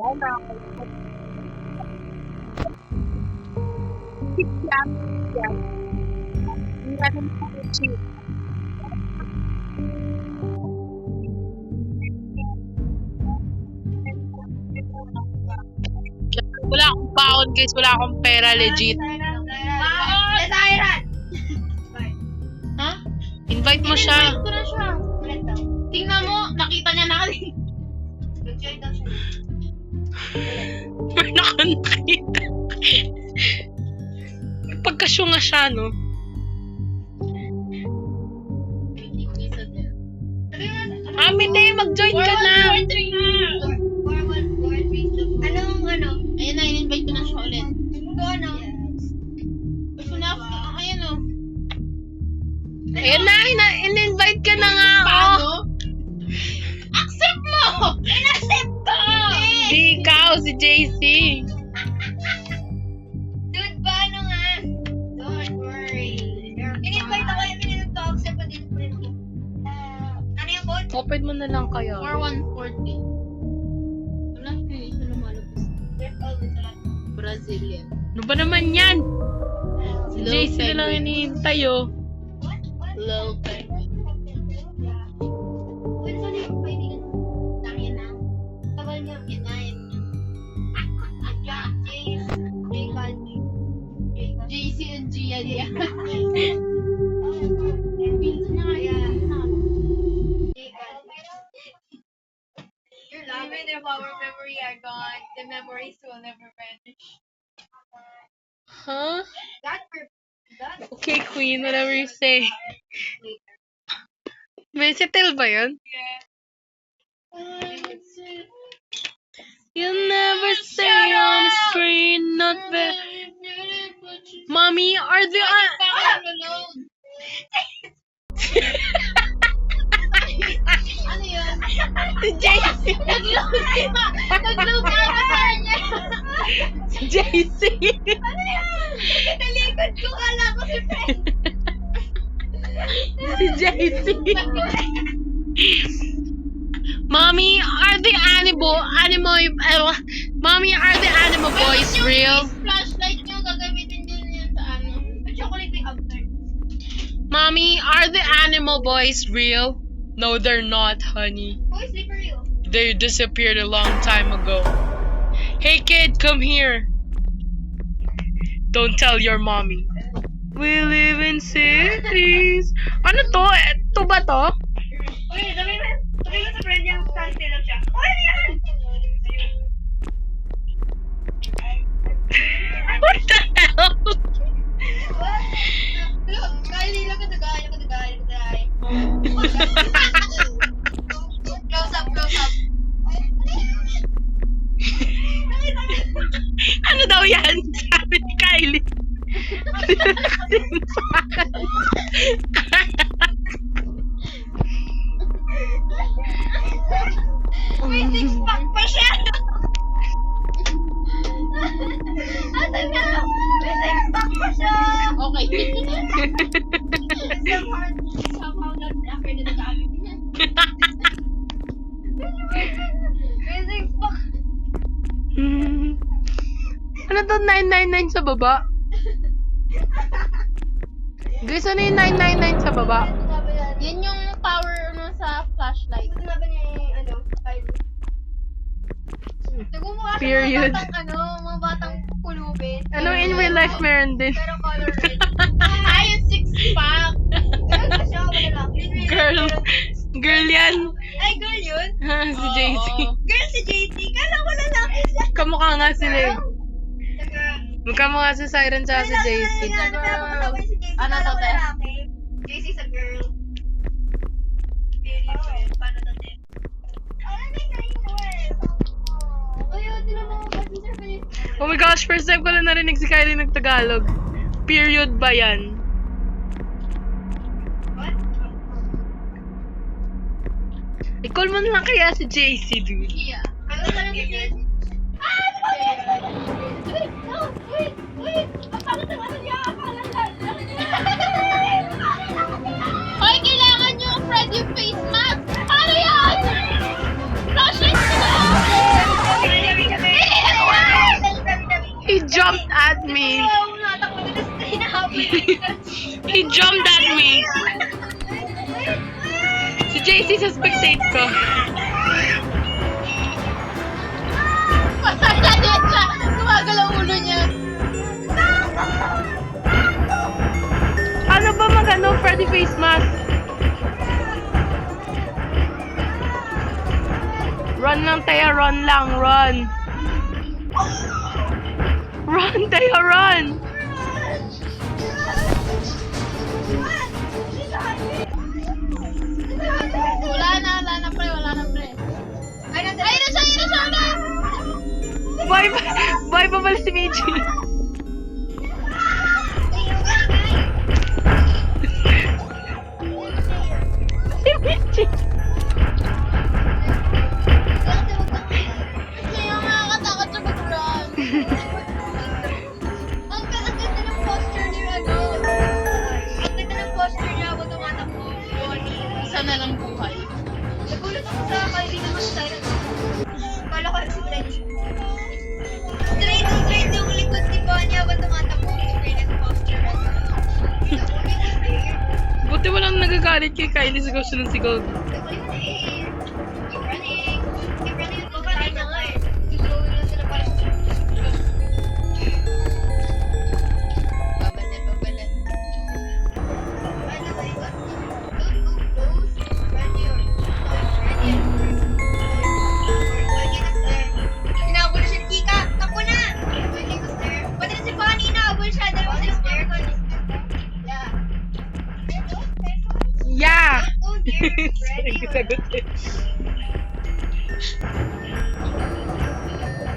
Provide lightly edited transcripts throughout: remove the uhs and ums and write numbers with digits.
Wala akong baon guys, wala akong pera legit. Ha? Invite mo siya. Invite ko na siya. Tingnan mo, nakita niya na kasi. Wala ka nakita. Pagkasyo nga siya, no? Mite, mag-join ka na. Ayan na, in-invite ko na siya ulit. Ayan o. Ayan na, in-invite ka na nga. Paano? Accept mo! In-accept ko! Di ikaw, si JC. Dude, paano nga? Don't worry. In-invite ako yung minute to accept pa din friend ko. Ano yung code? Open mo na lang kaya. 4140. Wala, hindi siya lumalabas. Brazilian. Ano ba naman yan? Si Little JC na lang penguin. hinihintay, oh. Little penguin. Pwede sa yung kaibigan mo. Tangin na. Tagal niya. Kinain. JC and Gia niya. Your love and if our memory are gone, the memories will never vanish. Huh? That Okay, Queen, whatever you say. Versatile ba yun? You'll never say on the screen, not very. Mommy, are the... Ano yun? Si JC! Nag-load ka sa niya. Si JC! Talikod ko, kala ko si friend. Si JC! Mommy, are the Mommy, are the animal boys real? Flashlight nyo, gagamitin din yun sa ano. Chocolate yung after. Mommy, are the animal boys real? No, they're not, honey. Boy, sleeper you. They disappeared a long time ago. Hey kid, come here. Don't tell your mommy. We live in cities. Ano to? Ito ba to? Uy, sabihin mo sa friend yung stand-still siya. Uy, ano yan? What the hell? Look, Kylie, look at the guy, look at the guy, look at the guy. Close up, close up. Ano daw yan? Sabi ni Kylie. May six-pack pa siya! Asan ka? May six-pack pa siya! Okay. Somehow not after the dami. May six-pack. Ano to? 999 sa baba? Guys, ano yung 999 sa baba? Yan yung power ano sa flashlight. Sinabi niya yung ano, Kylie. Nagmumukha siya Period. mga batang mga batang kulubin. Ano in real life meron din? Pero color red. Ay, yung six-pack! Girl na siya, wala lang. Girl yan. Ay, girl yun? Si JC. Girl si JT. Kala ko lalaki siya. Kamukha nga sila eh. Saka, Magkamukha si Siren tsaka si JC. Ano to, te? JC sa girl. Period. Paano to, te? Ay, di na mga passenger pa yun. Oh my gosh, first time ko lang narinig si Kylie nagtagalog. Period ba yan? What? I-call mo na lang kaya si JC, dude. Yeah. Ano na lang yun? Wait! No! Wait! Wait! Ang pangit ng ano niya! Akala niya! Hoy, kailangan nyo spread yung face mask! Ano yan? Flashlight na lang! He jumped at me. Si JC sa spectate ko. Pasaya din siya. Gumagalaw ulo niya. Ano ba mag-ano, Freddy face mask? Run lang tayo, run lang, run. Run tayo, run. Wala na pre, wala na pre. Ay, na siya! Bye, bye, babalik si Michi. Si Michi. Kaya nakakatakot siya mag-run. Ang ganda ng posture niya, ano? Ang ganda ng posture niya habang tumatakbo. Isa na lang buhay. Nagulat ako sa kaibigan naman sa tayo. Kala ko si French. Straight yung likod ni Bonnie habang tumatakbo. Straight ang posture. Buti walang nagagalit kay Kylie, sigaw siya ng sigaw. Keep running. Babalik na nga eh. Tutulungan lang sila para sa Babalik. By the way, don't go close. Hinabol siya, Kika. Takbo na! Pati na si Bonnie, hinabol siya. Dalawa sila there. Yeah! Oh, dear. Sagot eh.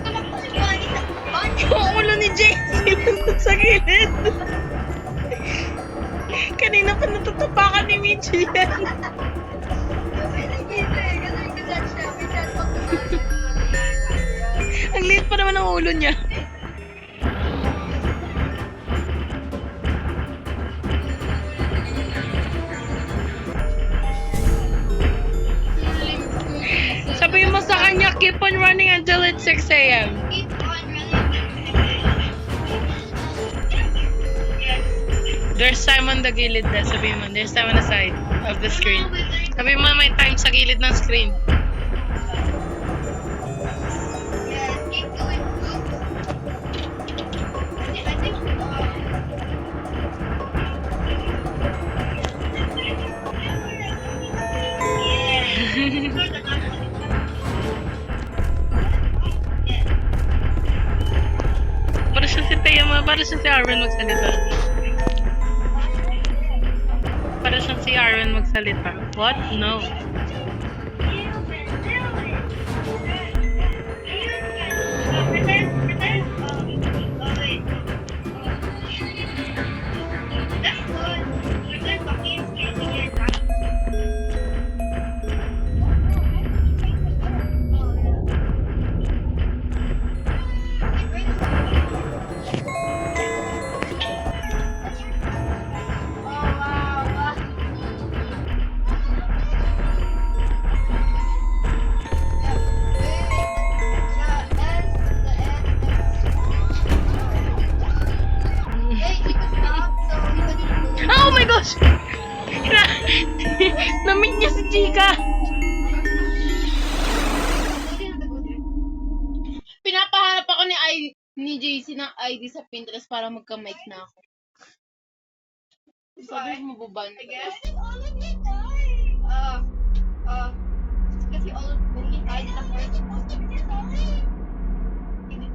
Tumakbo si Bonnie sa Bonnie. Yung ulo ni JC sa gilid. Kanina pa natutupakan ni Michi yan. Ang liit pa naman ang ulo niya. Sabihin mo sa kanya, keep on running until it's 6 a.m. Keep on running. There's time on the gilid na. Sabihin mo, there's time on the side of the screen. Sabihin mo, may time sa gilid ng screen. Yes, keep going. I think Para siya si Tayama, para siya si Arwen magsalita. Para siya si Arwen magsalita. What? No. Oh my gosh! Na-meet niya si Chika! Pinapahanap ako ni JC ng ID sa Pinterest para magka-mic na ako. Sabi mo ba? I guess. Kasi when he hide in the corner.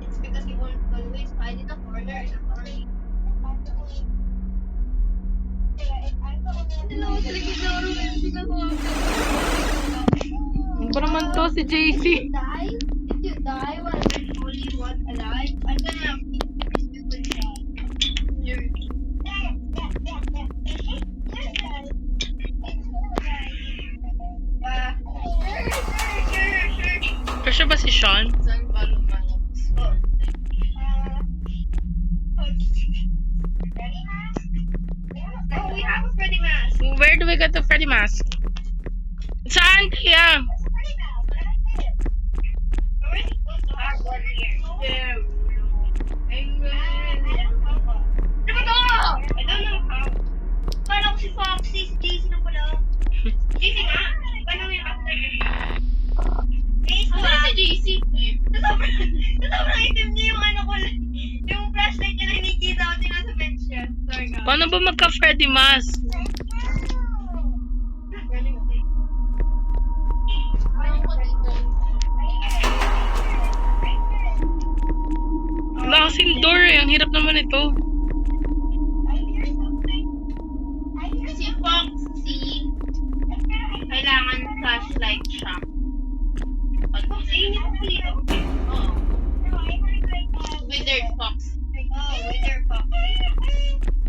It's because he won't always hide in the corner. Ano ba naman to si JC? If you die while there's only one alive, I'm gonna keep this stupid guy. Kasya ba si Sean? Saan ba lumalabas? Oh, we have a Freddy mask. Where do we get the Freddy mask? Saan kaya? We're supposed to have one here. Yeah. I don't know si Foxy, si JC na pala. JC nga? Paano yung after? Ano si JC? Sobrang itim niya yung ano ko. Yung flashlight niya na nakikita ko din nasa bench siya. Sorry ka. Paano ba magka-Freddy Mask? Ano ko dito? Wala kasing door eh. Ang hirap naman ito. Si Foxy, kailangan flashlight siya. Pag Init ko dito. Oo. Withered Fox. Oh, wither pa.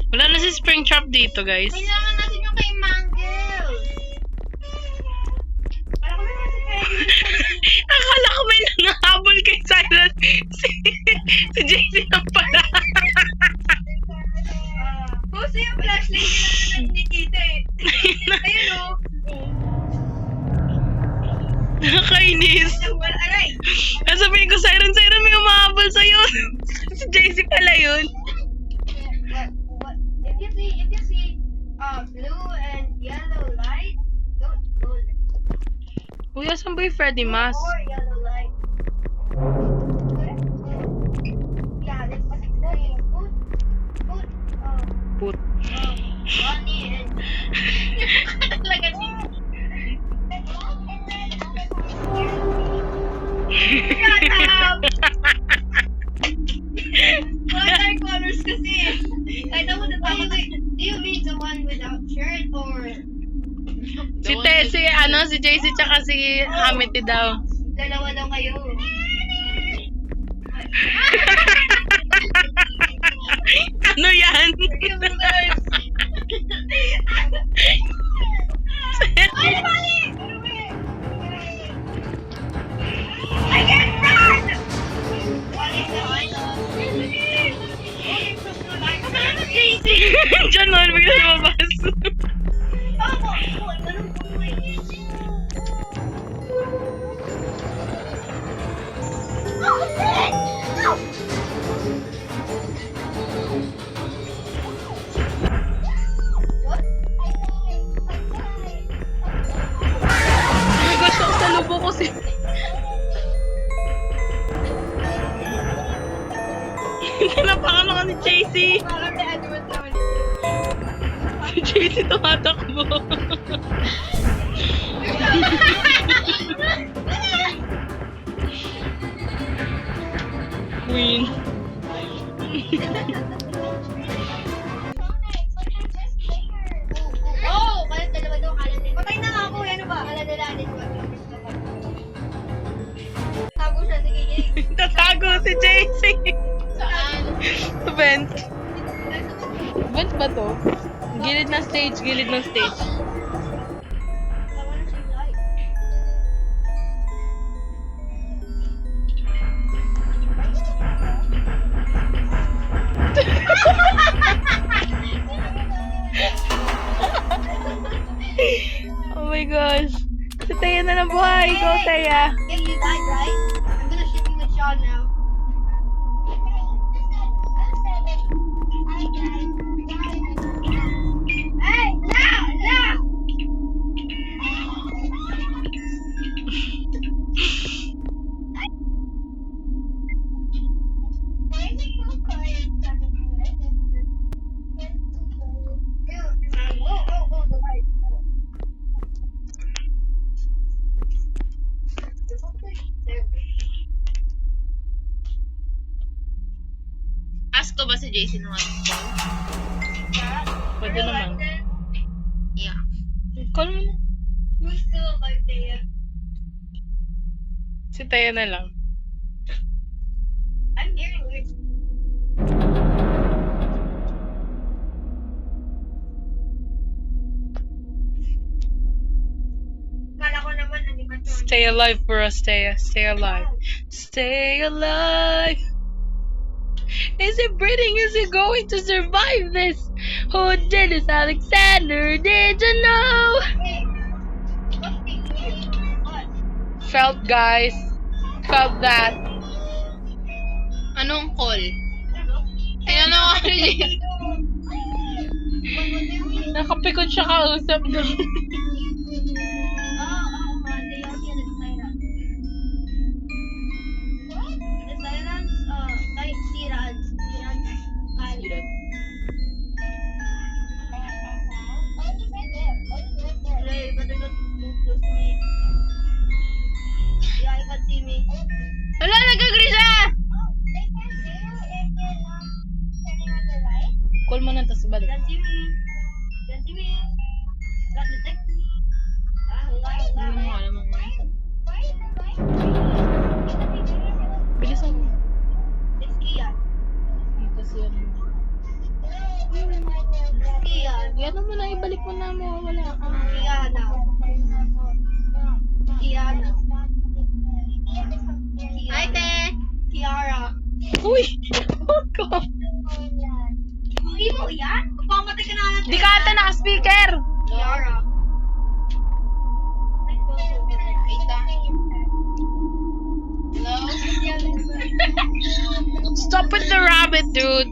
Wala na si Springtrap dito, guys. Kailangan natin yung kay Mangle. Para ko na si Freddy. Akala ko may nangahabol kay Silas. Si JC na pala. Gusto yung flashlight niya na nakikita eh. Ayun o. Nakakainis. Aray! Sabihin ko, Siren, may umahabol sa'yo. Si JC pala yun. What? If you see blue and yellow light, don't go there. Kuya, saan ba yung Freddy Mask? Or yellow light. Yeah, that's what it's saying. Put. Bonnie and Talaga si shut up! Watercolors kasi. Kahit ako natakot eh. Do you mean the one without shirt or Si JC tsaka si Amity daw. dalawa daw kayo? Ano yan? Yung colors. Ay, mali! I can't run! Diyan mo, bigla lumabas. Oh my gosh, ang salubo ko si... Tinapakan ako ni JC. Si JC tumatakbo. Queen. Oh, kalat dalawa daw, kalat din. Patay na nga ako, ano ba? Kalat dalawa din. Tago siya, sige, sige. Tatago si JC. saan. Sa vent. Vent ba to? Gilid ng stage, gilid ng stage. Tawa na siya, light. Oh my gosh. Si Taya na ng buhay. Go, Taya. Hey, you died, right? I'm gonna ship you with Sean now. Hey, no, no! Oh, the light. Ask ko ba si JC nung ano? Pwede naman. Yeah. Call mo na. Who's still alive, Thea? Si Taya na lang. I'm hearing weird. Kala ko naman animation. Stay alive for us, Taya. Stay alive. Stay alive. Is it breathing? Is it going to survive this? Who did this, Alexander? Did you know? Hey, what's being weird? What? Felt, guys. Felt that. Anong call? I don't know. Kaya ano ako ni JC? What was it? Nakapikon siya kausap doon. Oo, nga. They are in the silence. The silence, like Siraj. Island. Ray, but they're not move close to me. Yeah, I can see me. Wala, nag-agree siya! Call mo na, tapos balik. Can see me. Can see me. Can detect me. Hindi mo alam ang nasa. Bilisan mo. It's Kian. Ito siya. Kian. Yan mo na, ibalik mo na mo. Wala ka. Kiana. Kiana. Hi, te. Kiara. Uy! Ba't ka? Uy mo yan? Pamatay ka na natin. Di ka ata naka-speaker! Kiara. Hello? Stop with the rabbit, dude!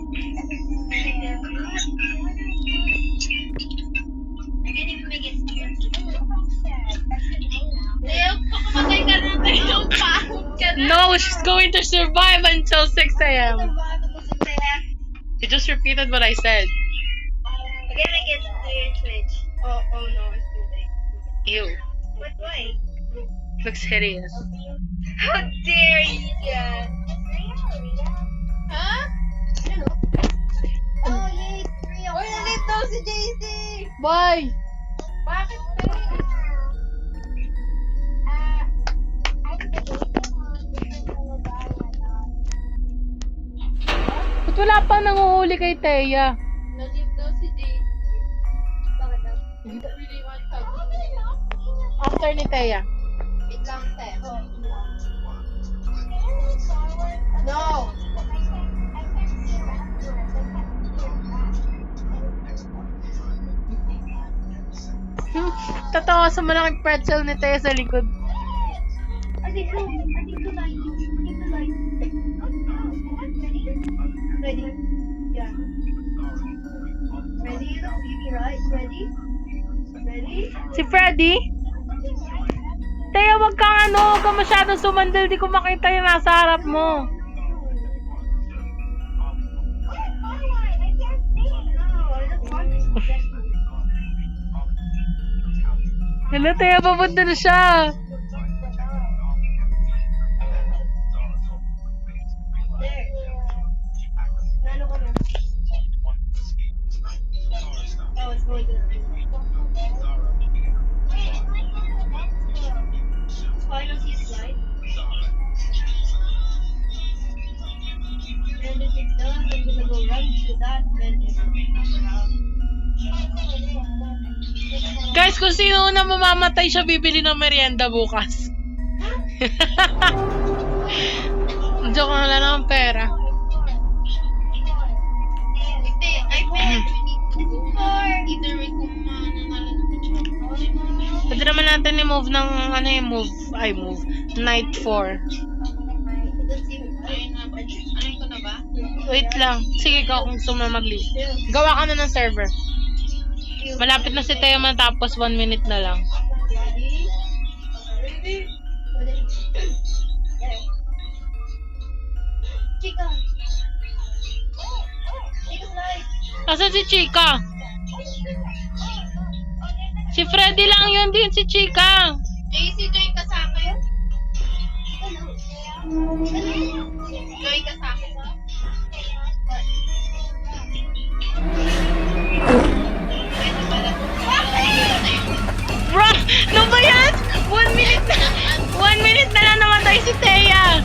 I can't even make it serious. Leo, pakamatay ka na tayo. Pahod ka na. No, she's going to survive until 6 a.m. Survive until 6 a.m. You just repeated what I said. Again, I get clear switch. Oh no, it's too late. Ew. But why? Looks hideous. How dare you guys? Huh? Oh, yay, 3 o'clock. Uy, nalit daw si JC! Bye! Bakit ba? Ba't wala pa nanguhuli kay Teya? Nalit daw si JC. Bakit daw? Really want to After ni Teya. Wait lang, te. No! Tatawa sa malaking pretzel ni Teya sa likod. I think so. Ready? Yeah. Ready? You don't see me, right? Ready? Ready? Si Freddy? Teya, wag kang huwag kang masyadong sumandal. Di ko makita yung nasa harap mo. No, I just want to get Hello, Teya, papunta na siya. there. Nano ka na? Oh, it's going to why don't you slide? And if it's done, I'm gonna go right to that bend. Guys, kung sino na mamamatay siya, bibili ng merienda bukas. Joke, wala naman pera. I bet we need to do more. Either we Pwede naman natin i-move ng, move, night 4. Ano ko na ba? Wait lang. Sige, ikaw kung gusto mo mag-leave. Gawa ka na ng server. Malapit na si Teo matapos 1 minute na lang. Ready? Chica. Chica slide. Asan si Chika? Si Freddy lang yun din, si Chika. Si Joy kasama yun? Joy kasama yun? Bro, ano ba yan? 1 minute na lang namatay si Teya.